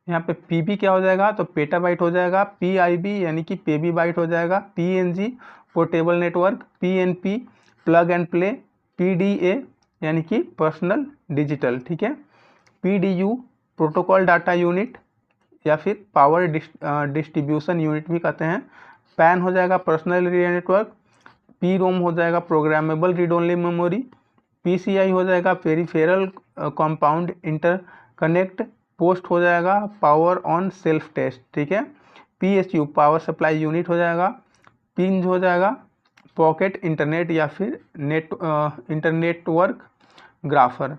यहाँ पे PB क्या हो जाएगा, तो पेटाबाइट हो जाएगा, PIB यानी कि पेबी बाइट हो जाएगा, PNG portable network, PNP plug and play, PDA यानी कि पर्सनल डिजिटल, ठीक है, PDU प्रोटोकॉल डाटा यूनिट या फिर पावर डिस्ट्रीब्यूशन यूनिट भी कहते हैं, PAN हो जाएगा पर्सनल एरिया नेटवर्क, PROM हो जाएगा programmable read only memory, PCI हो जाएगा पेरिफेरल कंपाउंड इंटरकनेक्ट, पोस्ट हो जाएगा पावर ऑन सेल्फ टेस्ट, ठीक है, PSU पावर सप्लाई यूनिट हो जाएगा, पिंज हो जाएगा पॉकेट इंटरनेट या फिर इंटरनेटवर्क ग्राफर,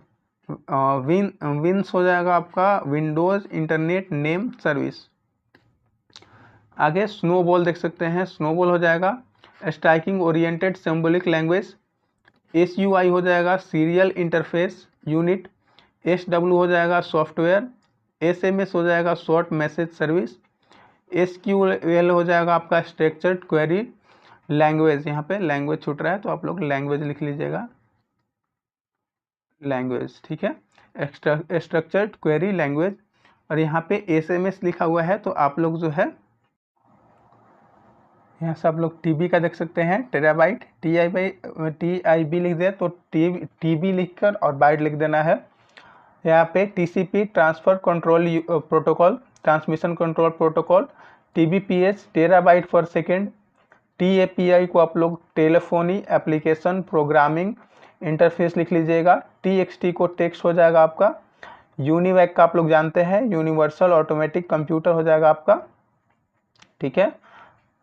विंस हो जाएगा आपका विंडोज इंटरनेट नेम सर्विस। आगे स्नोबॉल देख सकते हैं, स्नोबॉल हो जाएगा striking oriented symbolic language, SUI हो जाएगा सीरियल इंटरफेस यूनिट, SW हो जाएगा सॉफ्टवेयर, SMS हो जाएगा शॉर्ट मैसेज सर्विस, SQL हो जाएगा आपका स्ट्रक्चर्ड क्वेरी लैंग्वेज, यहाँ पे लैंग्वेज छूट रहा है तो आप लोग लैंग्वेज लिख लीजिएगा, लैंग्वेज, ठीक है, स्ट्रक्चर्ड क्वेरी लैंग्वेज। और यहाँ पे SMS लिखा हुआ है तो आप लोग जो है यहाँ से आप लोग TB का देख सकते हैं, टेराबाइट, TIB लिख दे तो TB लिखकर और बाइट लिख देना है। यहाँ पे TCP transfer control protocol, transmission control protocol, TBPS terabyte पर सेकेंड, TAPI को आप लोग टेलीफोनी एप्लीकेशन प्रोग्रामिंग इंटरफेस लिख लीजिएगा, TXT को टेक्स्ट हो जाएगा आपका, यूनिवैक का आप लोग जानते हैं यूनिवर्सल ऑटोमेटिक कंप्यूटर हो जाएगा आपका, ठीक है।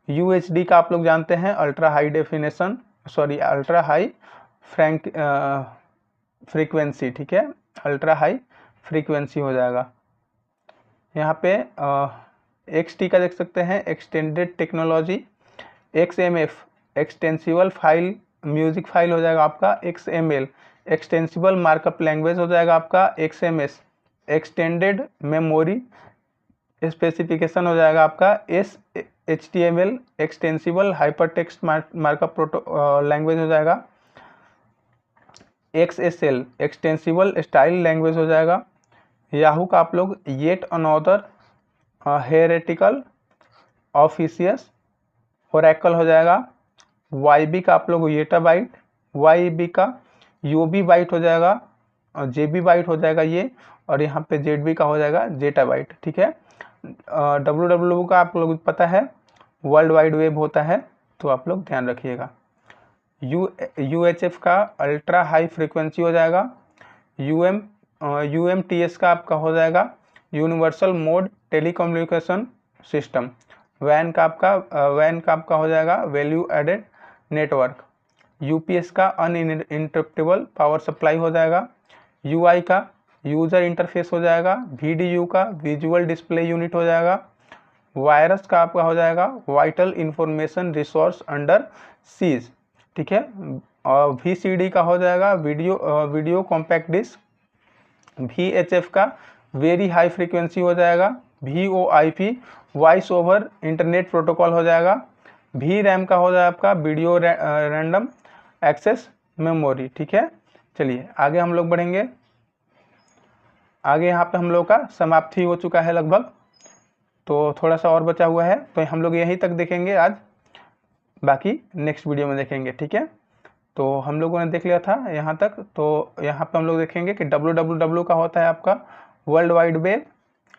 UHD का आप लोग जानते हैं ultra high definition, ultra high frequency, ठीक है, अल्ट्रा हाई फ्रीक्वेंसी हो जाएगा। यहाँ पे XT का देख सकते हैं, extended technology. XMF extensible file music file हो जाएगा आपका। XML एक्सटेंसिबल मार्कअप लैंग्वेज हो जाएगा आपका। XMS एक्सटेंडेड मेमोरी स्पेसिफिकेशन हो जाएगा आपका। HTML extensible hypertext markup language हो जाएगा। XSL एक्सटेंसिबल स्टाइल लैंग्वेज हो जाएगा। याहू का आप लोग येट अनदर हेरेटिकल ऑफिशियस ओरेकल हो जाएगा। YB का आप लोग येटाबाइट, YB का यूबी बाइट हो जाएगा, और JB बाइट हो जाएगा ये, और यहाँ पे ZB का हो जाएगा जेटाबाइट, ठीक है। WWW का आप लोग पता है वर्ल्ड वाइड वेब होता है, तो आप लोग ध्यान रखिएगा। UHF का अल्ट्रा हाई फ्रीक्वेंसी हो जाएगा। UMTS का आपका हो जाएगा universal mode telecommunication system. WAN का आपका हो जाएगा वैल्यू एडेड नेटवर्क। UPS का अनइंटरप्टेबल पावर सप्लाई हो जाएगा। UI का यूजर इंटरफेस हो जाएगा। VDU का विजुअल डिस्प्ले यूनिट हो जाएगा। वायरस का आपका हो जाएगा vital information resource under seize, ठीक है। और VCD का हो जाएगा वीडियो कॉम्पैक्ट डिस्क। VHF का वेरी हाई फ्रीक्वेंसी हो जाएगा। VoIP voice over internet protocol हो जाएगा। VRAM का हो जाएगा आपका वीडियो रैंडम एक्सेस मेमोरी, ठीक है। चलिए आगे हम लोग बढ़ेंगे। आगे यहाँ पे हम लोग का समाप्ति हो चुका है लगभग, तो थोड़ा सा और बचा हुआ है, तो हम लोग यहीं तक देखेंगे आज, बाकी नेक्स्ट वीडियो में देखेंगे, ठीक है। तो हम लोगों ने देख लिया था यहाँ तक, तो यहाँ पे हम लोग देखेंगे कि WWW का होता है आपका वर्ल्ड वाइड वेब,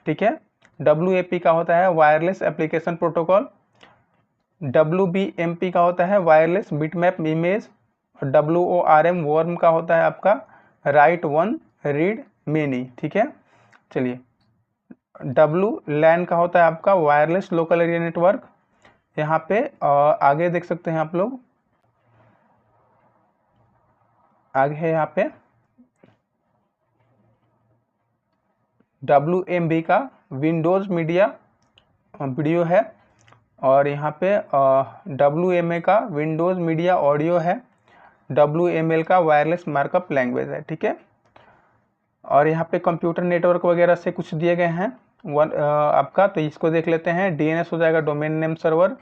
ठीक है। WAP का होता है वायरलेस एप्लीकेशन प्रोटोकॉल। WBMP का होता है wireless bitmap image. WORM worm का होता है आपका राइट वन रीड मेनी, ठीक है। चलिए WLAN का होता है आपका वायरलेस लोकल एरिया नेटवर्क। यहाँ पे आगे देख सकते हैं आप लोग, आगे है यहाँ पे WMV का विंडोज मीडिया वीडियो है, और यहाँ पे WMA का विंडोज मीडिया ऑडियो है। WML का वायरलेस मार्कअप लैंग्वेज है, ठीक है। और यहाँ पे कंप्यूटर नेटवर्क वगैरह से कुछ दिए गए हैं आपका, तो इसको देख लेते हैं। DNS हो जाएगा डोमेन नेम सर्वर,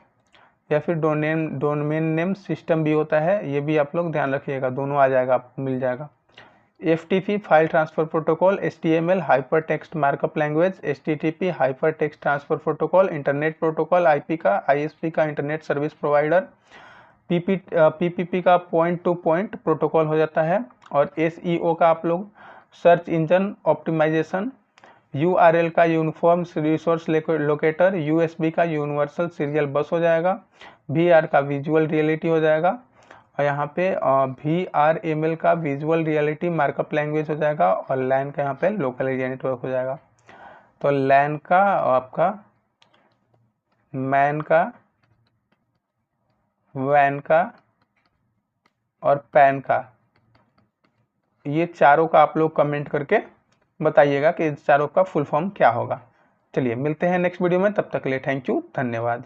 या फिर डोमेन नेम सिस्टम भी होता है, ये भी आप लोग ध्यान रखिएगा, दोनों आ जाएगा, आपको मिल जाएगा। FTP file transfer protocol. HTML hyper text markup language. HTTP hyper text transfer protocol. Internet protocol. IP का ISP का इंटरनेट सर्विस प्रोवाइडर। PPP का पॉइंट टू पॉइंट प्रोटोकॉल हो जाता है। और SEO का आप लोग सर्च इंजन ऑप्टिमाइजेशन। URL का यूनिफॉर्म रिसोर्स लोकेटर। USB का यूनिवर्सल सीरियल बस हो जाएगा। VR का विजुअल रियलिटी हो जाएगा, और यहाँ पे VRML का विजुअल रियलिटी मार्कअप लैंग्वेज हो जाएगा। और LAN का यहाँ पे लोकल एरिया नेटवर्क हो जाएगा। तो LAN का आपका MAN का WAN का और PAN का, ये चारों का आप लोग कमेंट करके बताइएगा कि इस चारों का फुल फॉर्म क्या होगा। चलिए मिलते हैं नेक्स्ट वीडियो में, तब तक के लिए थैंक यू, धन्यवाद।